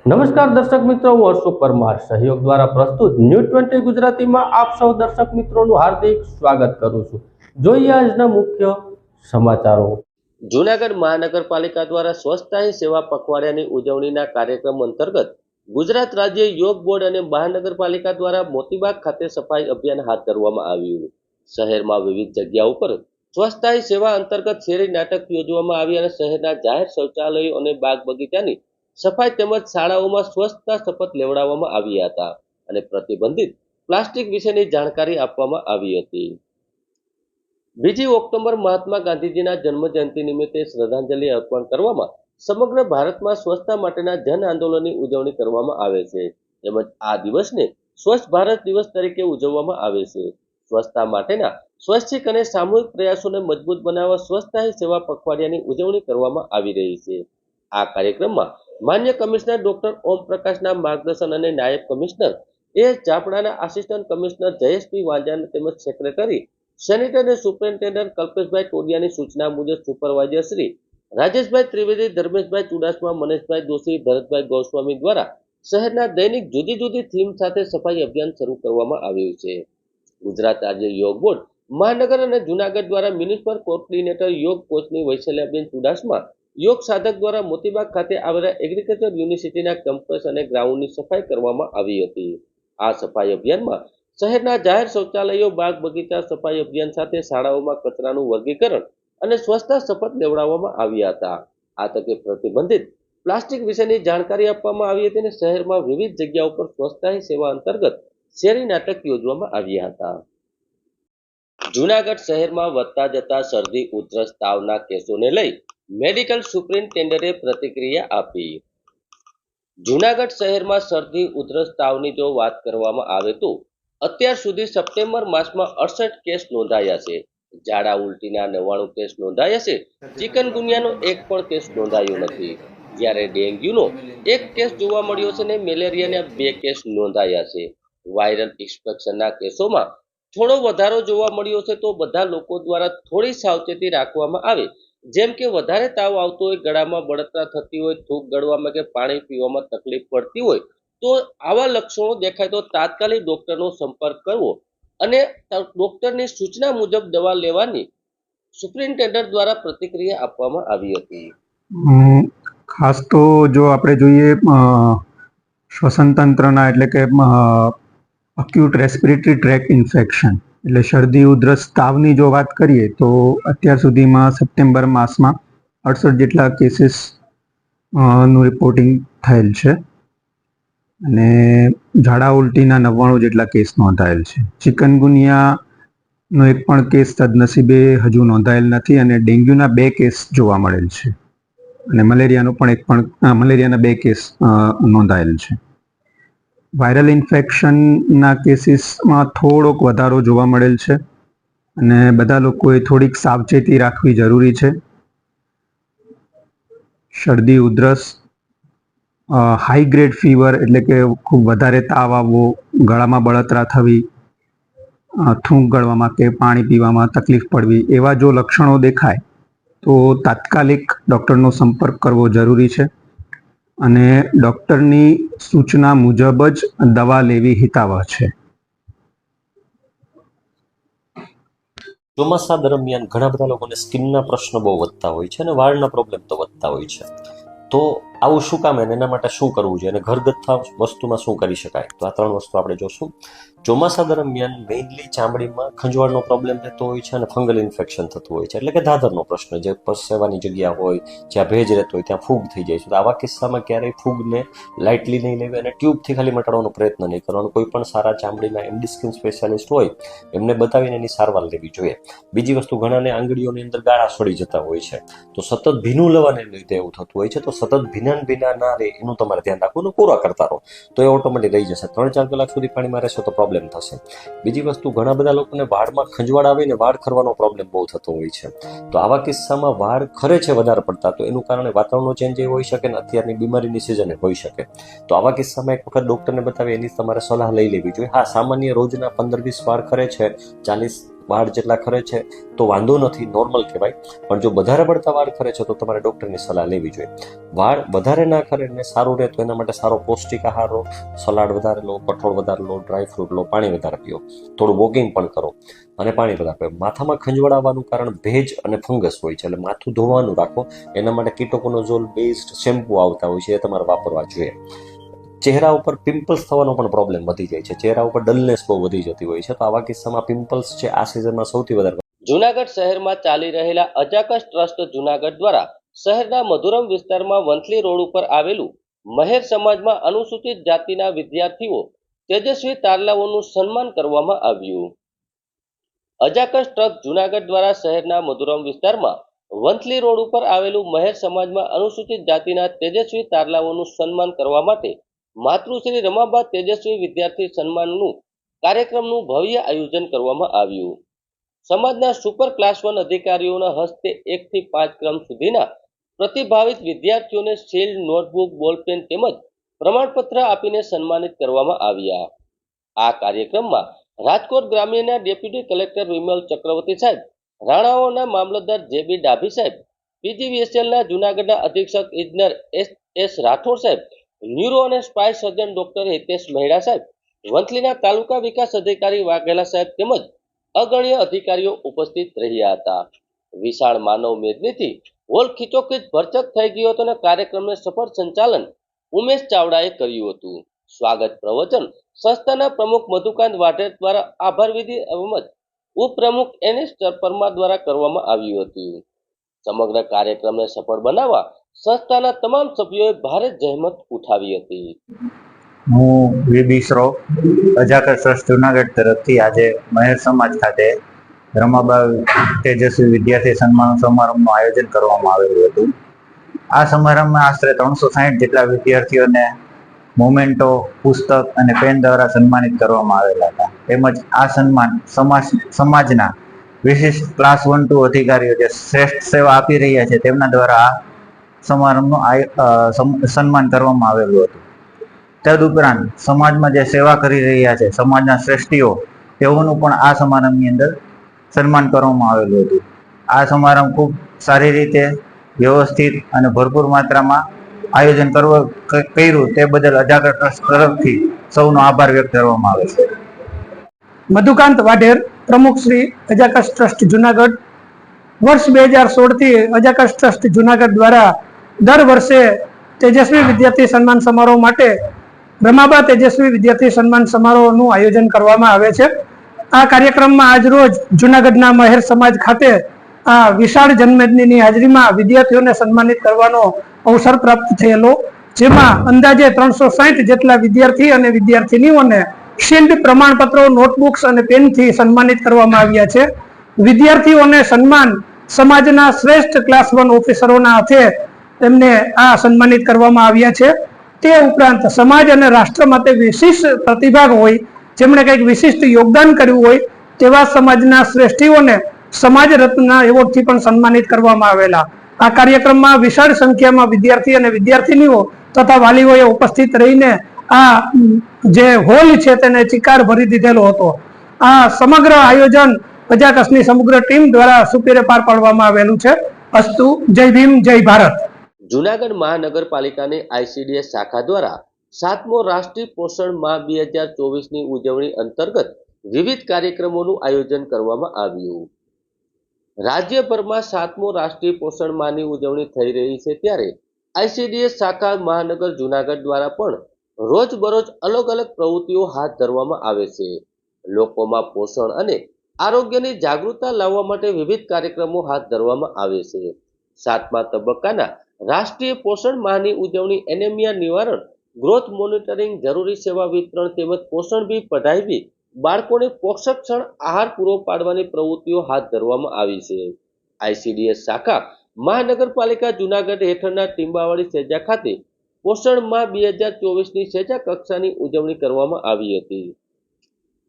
નમસ્કાર દર્શક મિત્રો, હું હર્ષો પરમાર સહયોગ દ્વારા પ્રસ્તુત ન્યૂઝ 20 ગુજરાતીમાં આપ સૌ દર્શક મિત્રોનું હાર્દિક સ્વાગત કરું છું। જોઈએ આજના મુખ્ય સમાચારો। જૂનાગઢ મહાનગરપાલિકા દ્વારા સ્વચ્છતા હી સેવા પખવાડિયાની ઉજવણીના કાર્યક્રમ અંતર્ગત ગુજરાત રાજ્ય યોગ બોર્ડ અને મહાનગરપાલિકા દ્વારા મોતીબાગ ખાતે સફાઈ અભિયાન હાથ ધરવામાં આવ્યું। શહેરમાં વિવિધ જગ્યાઓ પર સ્વચ્છતા હી સેવા અંતર્ગત શેરી નાટક યોજવામાં આવી અને શહેરના જાહેર શૌચાલયો અને બાગ બગીચાની સફાઈ તેમજ શાળાઓમાં સ્વચ્છતા શપથ લેવડાવવામાં આવ્યા હતા અને પ્રતિબંધિત પ્લાસ્ટિક વિશેની જાણકારી આપવામાં આવી હતી। 2 ઓક્ટોબર મહાત્મા ગાંધીજીના જન્મજયંતિ નિમિત્તે શ્રદ્ધાંજલિ અર્પણ કરવામાં સમગ્ર ભારતમાં સ્વચ્છતા માટેના જન આંદોલનની ઉજવણી કરવામાં આવે છે। તેમજ આ દિવસને સ્વચ્છ ભારત દિવસ તરીકે ઉજવવામાં આવે છે। સ્વચ્છતા માટેના સ્વૈચ્છિક અને સામૂહિક પ્રયાસોને મજબૂત બનાવવા સ્વચ્છતા હી સેવા પખવાડિયાની ઉજવણી કરવામાં આવી રહી છે। આ કાર્યક્રમમાં માન્ય કમિશનર ડોક્ટર ઓમ પ્રકાશના માર્ગદર્શન અને નાયબ કમિશનર એસ ચાપડાના આસિસ્ટન્ટ કમિશનર જયેશભાઈ વાંજાના તેમજ સેક્રેટરી સેનિટરી સુપરિન્ટેન્ડન્ટ કલ્પેશભાઈ ટોડિયાની સૂચના મુજબ સુપરવાઇઝર શ્રી રાજેશભાઈ ત્રિવેદી, ધર્મેશભાઈ ચુડાસમા, મનેશભાઈ દોશી, ભરતભાઈ ગોસ્વામી દ્વારા શહેરના દૈનિક જુદી જુદી થીમ સાથે સફાઈ અભિયાન શરૂ કરવામાં આવ્યું છે। ગુજરાત રાજ્ય યોગ બોર્ડ મહાનગર અને જૂનાગઢ દ્વારા મ્યુનિસિપલ કોઓર્ડિનેટર યોગ કોચની વૈશલ્યાબેન ચુડાસમા, યોગ સાધક દ્વારા મોતીબાગ ખાતે આવેલા એગ્રીકલ્ચર યુનિવર્સિટીના કેમ્પસ અને ગ્રાઉન્ડની સફાઈ કરવામાં આવી હતી। આ સફાઈ અભિયાનમાં શહેરના જાહેર શૌચાલયો, બાગ બગીચા સફાઈ અભિયાન સાથે શાળાઓમાં કચરાનું વર્ગીકરણ અને સ્વચ્છતા શપથ લેવડાવવામાં આવ્યા હતા। આ તકે પ્રતિબંધિત પ્લાસ્ટિક વિશેની જાણકારી આપવામાં આવી હતી અને શહેરમાં વિવિધ જગ્યાઓ પર સ્વચ્છતા હી સેવા અંતર્ગત શેરી નાટક યોજવામાં આવ્યા હતા। જૂનાગઢ શહેરમાં વધતા જતા શરદી, ઉધરસ, તાવના કેસોને લઈ મેડિકલ સુપરિન્ટેન્ડન્ટે પ્રતિક્રિયા આપી। જૂનાગઢ શહેરમાં શરદી, ઉધરસ, તાવની જો વાત કરવામાં આવે તો અત્યાર સુધી સપ્ટેમ્બર માસમાં 68 કેસ નોંધાયા છે। ઝાડા ઉલટીના 99 કેસ નોંધાયા છે। ચિકનગુનિયાનો એક પણ કેસ નોંધાયો નથી, જ્યારે ડેન્ગ્યુનો 1 કેસ જોવા મળ્યો છે અને મેલેરિયાના 2 કેસ નોંધાયા છે। વાયરલ ઇન્ફેક્શનના કેસોમાં થોડો વધારો જોવા મળ્યો છે, તો બધા લોકો દ્વારા થોડી સાવચેતી રાખવામાં આવે, જેમ કે વધારે તાવ આવતો હોય, ગળામાં બળતરા થતી હોય, થૂંક ગળવામાં કે પાણી પીવામાં તકલીફ પડતી હોય, તો આવા લક્ષણો દેખાય તો તાત્કાલિક ડોક્ટરનો સંપર્ક કરવો અને ડોક્ટરની સૂચના મુજબ દવા લેવાની સુપરિન્ટેન્ડન્ટ દ્વારા પ્રતિક્રિયા આપવામાં આવી હતી। ખાસ તો જો આપણે જોઈએ શ્વસન તંત્રના એટલે કે અક્યુટ રેસ્પિરેટરી ટ્રેક ઇન્ફેક્શન એટલે શરદી, ઉધરસ, તાવની જો વાત કરીએ તો અત્યાર સુધીમાં સપ્ટેમ્બર માસમાં 68 જેટલા કેસીસ નું રિપોર્ટિંગ થયેલ છે અને ઝાડા ઉલટીના 99 જેટલા કેસ નોંધાયેલ છે। ચિકનગુનિયાનો એક પણ કેસ સદનસીબે હજુ નોંધાયેલ નથી અને ડેન્ગ્યુના 2 કેસ જોવા મળેલ છે અને મલેરિયાના 2 કેસ નોંધાયેલ છે। વાયરલ ઇન્ફેક્શનના કેસીસમાં થોડોક વધારો જોવા મળેલ છે અને બધા લોકોએ થોડીક સાવચેતી રાખવી જરૂરી છે। શરદી, ઉધરસ, હાઈ ગ્રેડ ફીવર એટલે કે ખૂબ વધારે તાવ આવવો, ગળામાં બળતરા થવી, થૂંક ગળવામાં કે પાણી પીવામાં તકલીફ પડવી, એવા જો લક્ષણો દેખાય તો તાત્કાલિક ડૉક્ટરનો સંપર્ક કરવો જરૂરી છે અને ડૉક્ટરની સૂચના મુજબ જ દવા લેવી હિતાવહ છે। ચોમાસા દરમિયાન ઘણા બધા લોકોને સ્કિનના પ્રશ્નો બહુ વધતા હોય છે અને વાળના પ્રોબ્લેમ તો વધતા હોય છે, તો આવું શું કામ એના માટે શું કરવું જોઈએ અને ઘરગથ્થા વસ્તુમાં શું કરી શકાય? તો આ 3 વસ્તુ આપણે જોશું। ચોમાસા દરમિયાન મેઇનલી ચામડીમાં ખંજવાળનો પ્રોબ્લેમ રહેતો હોય છે અને ફંગલ ઇન્ફેક્શન થતું હોય છે, એટલે કે ધાધરનો પ્રશ્ન, જે પરસેવાની જગ્યા હોય, જ્યાં ભેજ રહેતો હોય ત્યાં ફૂગ થઈ જાય છે। તો આવા કિસ્સામાં ક્યારેય ફૂગને લાઇટલી નહીં લેવી અને ટ્યુબથી ખાલી મટાડવાનો પ્રયત્ન નહીં કરવાનો। કોઈ પણ સારા ચામડીના MD સ્કિન સ્પેશિયાલિસ્ટ હોય એમને બતાવીને એની સારવાર લેવી જોઈએ। બીજી વસ્તુ, ઘણાને આંગળીઓની અંદર ગાળા સડી જતા હોય છે, તો સતત ભીનું લેવાને લીધે એવું થતું હોય છે, તો સતત ભીના ના રહે એનું તમારે ધ્યાન રાખવું અને પૂરા કરતા રહો તો એ ઓટોમેટિક રહી જશે। 3-4 કલાક સુધી પાણીમાં રહેશો તો પ્રોબ્લેમ થશે। બીજી વસ્તુ, ઘણા બધા લોકોને વાળમાં ખંજવાળ આવે ને વાળ ખરવાનો પ્રોબ્લેમ બહુ થતો હોય છે, તો આવા કિસ્સામાં વાળ ખરે છે વધારે પડતા, તો એનું કારણ વાતાવરણનો ચેન્જ એ હોઈ શકે ને અત્યારની બીમારીની સિઝને હોઈ શકે। તો આવા કિસ્સામાં એક વખત ડોક્ટરને બતાવી એની તમારે સલાહ લઈ લેવી જોઈએ। હા, સામાન્ય રોજના 15-20 વાળ ખરે છે, 40 વાળ જેટલા ખરે છે તો વાંધો નથી, નોર્મલ કહેવાય. પણ જો વધારે પડતા વાળ ખરે છે તો તમારે ડૉક્ટરની સલાહ લેવી જોઈએ. વાળ વધારે ના ખરે ને સારું રહે તો એના માટે સારો પૌષ્ટિક આહાર લો, સલાડ વધારે લો, કઠોળ વધારે લો, ડ્રાય ફ્રૂટ લો, પાણી વધારે પીઓ, થોડું વોકિંગ પણ કરો અને પાણી વધારે પીઓ. માથામાં ખંજવાળાવાનું કારણ ભેજ અને ફંગસ હોય છે, એટલે માથું ધોવાનું રાખો. એના માટે કીટોકોનોઝોલ બેઝડ શેમ્પુ આવતા હોય છે, એ તમારે વાપરવા જોઈએ. ચહેરા ઉપર પિમ્પલ્સ થવાનો પણ પ્રોબ્લેમ વધી જાય છે, ચહેરા ઉપર ડલનેસ બહુ વધી જતી હોય છે, તો આવા કિસ્સામાં પિમ્પલ્સ છે આ સિઝનમાં સૌથી વધારે. જૂનાગઢ શહેરમાં ચાલી રહેલા અજાકસ ટ્રસ્ટ જૂનાગઢ દ્વારા શહેરના મધુરમ વિસ્તારમાં વંથલી રોડ ઉપર આવેલું મહેર સમાજમાં અનુસૂચિત જાતિના વિદ્યાર્થીઓ તેજસ્વી તારલાઓનું સન્માન કરવામાં આવ્યું. અજાકસ ટ્રસ્ટ જૂનાગઢ દ્વારા શહેરના મધુરમ વિસ્તારમાં વંથલી રોડ ઉપર આવેલું મહેર સમાજમાં અનુસૂચિત જાતિના તેજસ્વી તારલાઓનું સન્માન કરવા માટે માતૃશ્રી રમાબા તેજસ્વી વિદ્યાર્થી સન્માનનું કાર્યક્રમનું ભવ્ય આયોજન કરવામાં આવ્યું. સમાજના સુપર ક્લાસ 1 અધિકારીઓના હસ્તે 1 થી 5 ક્રમ સુધીના પ્રતિભાવિત વિદ્યાર્થીઓને શીલ્ડ, નોટબુક, બોલપેન તેમજ પ્રમાણપત્ર આપીને સન્માનિત કરવામાં આવ્યા. આ કાર્યક્રમમાં રાજકોટ ગ્રામ્યના ડેપ્યુટી કલેક્ટર વિમલ ચક્રવર્તી સાહેબ, રાણાઓના મામલતદાર જેબી ડાભી સાહેબ, પીજીવીએસએલના જૂનાગઢના અધિક્ષક ઇજનેર એસ રાઠોડ સાહેબ, ન્યુરો અને spice surgeon doctor Hitesh Maheda સાહેબ, વંથલીના તાલુકા વિકાસ અધિકારી વાઘેલા સાહેબ તેમજ અગણ્ય અધિકારીઓ ઉપસ્થિત રહ્યા હતા. વિશાળ માનવ મેદનીથી હોલ ખીચોખીચ ભરચક થઈ ગયો હતો અને કાર્યક્રમને સફળ સંચાલન ઉમેશ ચાવડાએ કર્યું હતું. સ્વાગત પ્રવચન સંસ્થાના પ્રમુખ મધુકાંત વાઢેર દ્વારા આભાર વિધિ તેમજ ઉપપ્રમુખ એનએસ પરમાર દ્વારા કરવામાં આવ્યું હતું. સમગ્ર કાર્યક્રમને સફળ બનાવવા સંસ્થાના તમામ સભ્યોએ ભારે જહેમત ઉઠાવી હતી. હું વીબી શ્રોફ અજાકસ ટ્રસ્ટ જુનાગઢ તરફથી આજે મહેર સમાજ ખાતે રમાબા તેજસ્વી વિદ્યાર્થી સન્માન સમારંભનું આયોજન કરવામાં આવેલું હતું. આ સમારંભમાં આશરે 360 જેટલા વિદ્યાર્થીઓને મોમેન્ટો, પુસ્તક અને પેન દ્વારા સન્માનિત કરવામાં આવેલા હતા. તેમજ આ સન્માન સમાજના વિશિષ્ટ ક્લાસ 1-2 અધિકારીઓ જે શ્રેષ્ઠ સેવા આપી રહ્યા છે તેમના દ્વારા આ સમારંભનું સન્માન કરવામાં આવેલું હતું. તદુપરાંત સમાજમાં જે સેવા કરી રહ્યા છે સમાજના શ્રેષ્ઠીઓ તેઓનું પણ આ સમારંભની અંદર સન્માન કરવામાં આવેલું હતું. આ સમારંભ ખૂબ સારી રીતે વ્યવસ્થિત અને ભરપૂર માત્રામાં આયોજન કર્યું તે બદલ અજાકસ ટ્રસ્ટ તરફથી સૌનો આભાર વ્યક્ત કરવામાં આવે છે. મધુકાંત વાઢેર, પ્રમુખ શ્રી અજાકસ ટ્રસ્ટ જુનાગઢ. વર્ષ 2016 થી અજાકસ ટ્રસ્ટ જુનાગઢ દ્વારા દર વર્ષે તેજસ્વી વિદ્યાર્થી સન્માન સમારોહ માટે રમાબા તેજસ્વી વિદ્યાર્થી સન્માન સમારોહનું આયોજન કરવામાં આવે છે. આ કાર્યક્રમમાં આજરોજ જુનાગઢના મહેર સમાજ ખાતે આ વિશાળ જનમેદનીની હાજરીમાં વિદ્યાર્થીઓને સન્માનિત કરવાનો અવસર પ્રાપ્ત થયેલો, જેમાં અંદાજે 360 જેટલા વિદ્યાર્થી અને વિદ્યાર્થીનીઓને શિલ્ડ, પ્રમાણપત્રો, નોટબુક્સ અને પેનથી સન્માનિત કરવામાં આવ્યા છે. વિદ્યાર્થીઓને સન્માન સમાજના શ્રેષ્ઠ ક્લાસ 1 ઓફિસરોના હાથે તેમને આ સન્માનિત કરવામાં આવ્યા છે. તે ઉપરાંત સમાજ અને રાષ્ટ્ર માટે વિશિષ્ટ પ્રતિભા હોય, જેમણે કંઈક વિશિષ્ટ યોગદાન કર્યું હોય તેવા સમાજના શ્રેષ્ઠીઓને સમાજ રત્ન એવોર્ડથી પણ સન્માનિત કરવામાં આવેલા. આ કાર્યક્રમમાં વિશાળ સંખ્યામાં વિદ્યાર્થી અને વિદ્યાર્થીનીઓ તથા વાલીઓએ ઉપસ્થિત રહીને આ જે હોલ છે તેને ચિકાર ભરી દીધેલો હતો. આ સમગ્ર આયોજન અજાકસની સમગ્ર ટીમ દ્વારા સુપેરે પાર પાડવામાં આવેલું છે. અસ્તુ. જય ભીમ, જય ભારત. જૂનાગઢ મહાનગરપાલિકાની આઈસીડીએસ શાખા દ્વારા 7મો રાષ્ટ્રીય પોષણ માહ 2024ની ઉજવણી અંતર્ગત વિવિધ કાર્યક્રમોનું આયોજન કરવામાં આવ્યું. રાજ્યભરમાં 7મો રાષ્ટ્રીય પોષણ માહની ઉજવણી થઈ રહી છે, ત્યારે આઈસીડીએસ શાખા મહાનગર જૂનાગઢ દ્વારા પણ રોજબરોજ અલગ અલગ પ્રવૃત્તિઓ હાથ ધરવામાં આવે છે. લોકોમાં પોષણ અને આરોગ્યની જાગૃતતા લાવવા માટે વિવિધ કાર્યક્રમો હાથ ધરવામાં આવે છે. 7મા તબક્કાના રાષ્ટ્રીય પોષણ માહની ઉજવણી એનેમિયા નિવારણ, ગ્રોથ મોનિટરિંગ, જરૂરી સેવા વિતરણ તેમજ પોષણ બી પઢાઈ બાળકોને પોષકક્ષમ આહાર પૂરો પાડવાની પ્રવૃત્તિઓ હાથ ધરવામાં આવી છે. આઈસીડીએસ શાખા મહાનગરપાલિકા જૂનાગઢ હેઠળના ટીંબાવાડી સેજા ખાતે પોષણ માહ 2024ની સેજા કક્ષાની ઉજવણી કરવામાં આવી હતી.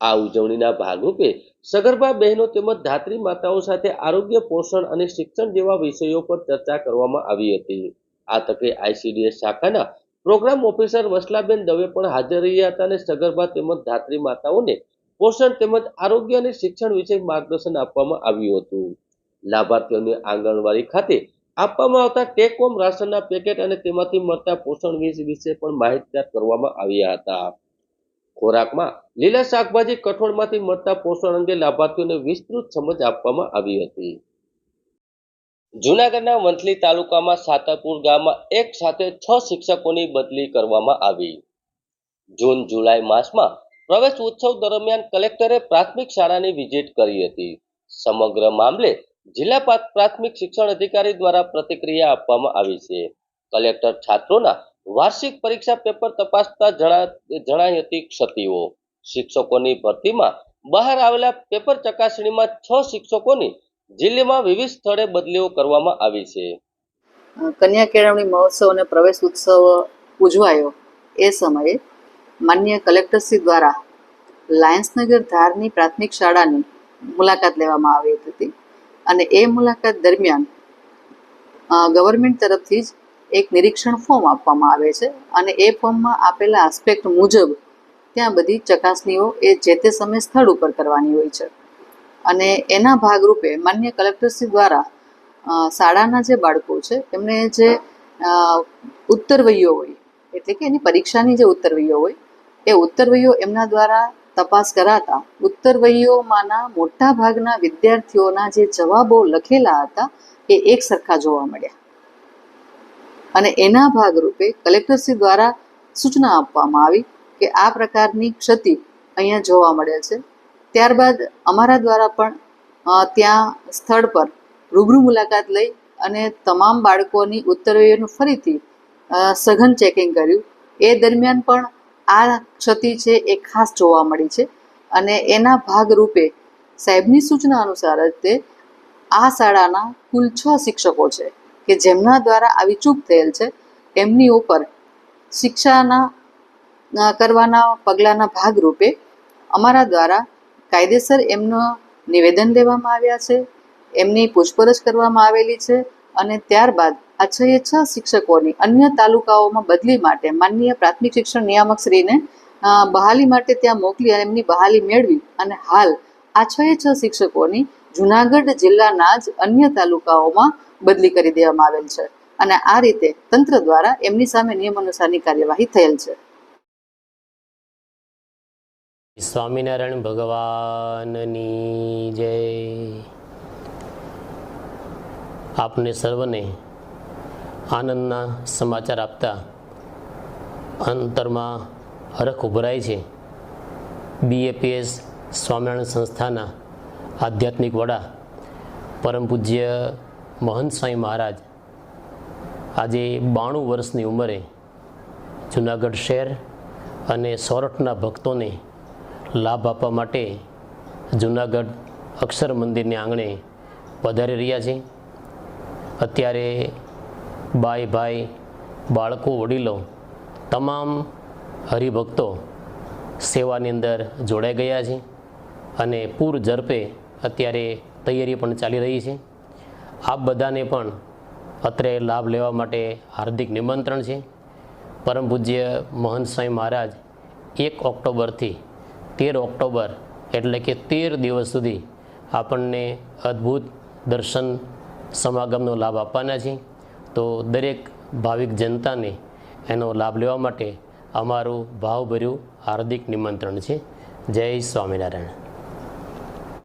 આ ઉજવણીના ભાગરૂપે સગર્ભા બહેનો તેમજ ધાત્રી માતાઓ સાથે આરોગ્ય, પોષણ અને શિક્ષણ જેવા વિષયો પર ચર્ચા કરવામાં આવી હતી. આ તકે આઈસીડીએસ શાખાના પ્રોગ્રામ ઓફિસર વસલાબેન દવે પણ હાજર રહ્યા હતા અને સગર્ભા તેમજ ધાત્રી માતાઓને પોષણ તેમજ આરોગ્ય અને શિક્ષણ વિશે માર્ગદર્શન આપવામાં આવ્યું હતું. લાભાર્થીઓને આંગણવાડી ખાતે આપવામાં આવતા ટેક હોમ રાશનના પેકેટ અને તેમાંથી મળતા પોષણ વિશે પણ માહિતગાર કરવામાં આવ્યા હતા. ખોરાકમાં લીલા શાકભાજી કઠોળમાંથી મળતા પોષણ અંગે લાભાર્થીઓને વિસ્તૃત સમજ આપવામાં આવી હતી. જૂનાગઢના વંથલી તાલુકામાં સાતરપુર ગામમાં એક સાથે 6 શિક્ષકોની બદલી કરવામાં આવી. જૂન જુલાઈ માસમાં પ્રવેશ ઉત્સવ દરમિયાન કલેક્ટરે પ્રાથમિક શાળાની વિઝિટ કરી હતી. સમગ્ર મામલે જિલ્લા પ્રાથમિક શિક્ષણ અધિકારી દ્વારા પ્રતિક્રિયા આપવામાં આવી છે. કલેક્ટર છાત્રોના વાર્ષિક પરીક્ષા પેપર તપાસતા જણાઈ હતી ક્ષતિઓ. શિક્ષકોની ભરતીમાં બહાર આવેલા પેપર ચકાસણીમાં 6 શિક્ષકોની જિલ્લામાં વિવિધ સ્થળે બદલીઓ કરવામાં આવી છે. કન્યા કેળવણી મહોત્સવ અને પ્રવેશ ઉત્સવ ઉજવાયો એ સમયે માનનીય કલેક્ટરશ્રી દ્વારા લાયન્સનગર ધારની પ્રાથમિક શાળાની મુલાકાત લેવામાં આવી હતી અને એ મુલાકાત દરમિયાન ગવર્મેન્ટ તરફથી જ એક નિરીક્ષણ ફોર્મ આપવામાં આવે છે અને એ ફોર્મમાં આપેલા આસ્પેક્ટ મુજબ ત્યાં બધી ચકાસણીઓ એ જે તે સમય સ્થળ ઉપર કરવાની હોય છે અને એના ભાગરૂપે માનનીય કલેક્ટરશ્રી દ્વારા શાળાના જે બાળકો છે એમને જે ઉત્તરવહીઓ હોય એટલે કે એની પરીક્ષાની જે ઉત્તરવહીઓ હોય એ ઉત્તરવહીઓ એમના દ્વારા તપાસ કરાતા ઉત્તરવહીઓમાંના મોટા ભાગના વિદ્યાર્થીઓના જે જવાબો લખેલા હતા એ એક સરખા જોવા મળ્યા અને એના ભાગરૂપે કલેક્ટરશ્રી દ્વારા સૂચના આપવામાં આવી કે આ પ્રકારની ક્ષતિ અહીંયા જોવા મળે છે. ત્યારબાદ અમારા દ્વારા પણ ત્યાં સ્થળ પર રૂબરૂ મુલાકાત લઈ અને તમામ બાળકોની ઉત્તરવહીઓનું ફરીથી સઘન ચેકિંગ કર્યું. એ દરમિયાન પણ આ ક્ષતિ છે એ ખાસ જોવા મળી છે અને એના ભાગરૂપે સાહેબની સૂચના અનુસાર જ તે આ શાળાના કુલ 6 શિક્ષકો છે કે જેમના દ્વારા આવી ચૂક થયેલ છે એમની ઉપર શિક્ષાના કરવાના પગલાંના ભાગરૂપે અમારા દ્વારા કાયદેસર એમનું નિવેદન લેવામાં આવ્યા છે, એમની પૂછપરછ કરવામાં આવેલી છે અને ત્યારબાદ આ 6 શિક્ષકોની અન્ય તાલુકાઓમાં બદલી માટે માનનીય પ્રાથમિક શિક્ષણ નિયામકશ્રીને બહાલી માટે ત્યાં મોકલી અને એમની બહાલી મેળવી અને હાલ આ 6 શિક્ષકોની જૂનાગઢ જિલ્લાના જ અન્ય તાલુકાઓમાં બદલી કરી દેવામાં આવેલ છે અને આ રીતે તંત્ર દ્વારા એમની સામે નિયમાનુસારની કાર્યવાહી થયેલ છે. સ્વામિનારાયણ ભગવાનની જય. આપને સર્વને આનંદના સમાચાર આપતા અંતરમાં હરખ ઉભરાય છે. BAPS સ્વામિનારાયણ સંસ્થાના આધ્યાત્મિક વડા પરમ પૂજ્ય મહંત સ્વામી મહારાજ આજે 92 વર્ષની ઉંમરે જૂનાગઢ શહેર અને સોરઠના ભક્તોને લાભ આપવા માટે જૂનાગઢ અક્ષર મંદિરને આંગણે પધારી રહ્યા છે. અત્યારે બાઈ ભાઈ, બાળકો, વડીલો તમામ હરિભક્તો સેવાની અંદર જોડાઈ ગયા છે અને પૂર ઝડપે અત્યારે તૈયારી પણ ચાલી રહી છે. આપ બધાને પણ અત્રે લાભ લેવા માટે હાર્દિક નિમંત્રણ છે. પરમ પૂજ્ય મહંત સ્વામી મહારાજ 1 ઓક્ટોબરથી 13 ઓક્ટોબર એટલે કે 13 દિવસ સુધી આપણને અદ્ભુત દર્શન સમાગમનો લાભ આપવાના છે. તો દરેક ભાવિક જનતાને એનો લાભ લેવા માટે અમારું ભાવભર્યું હાર્દિક નિમંત્રણ છે. જય સ્વામિનારાયણ.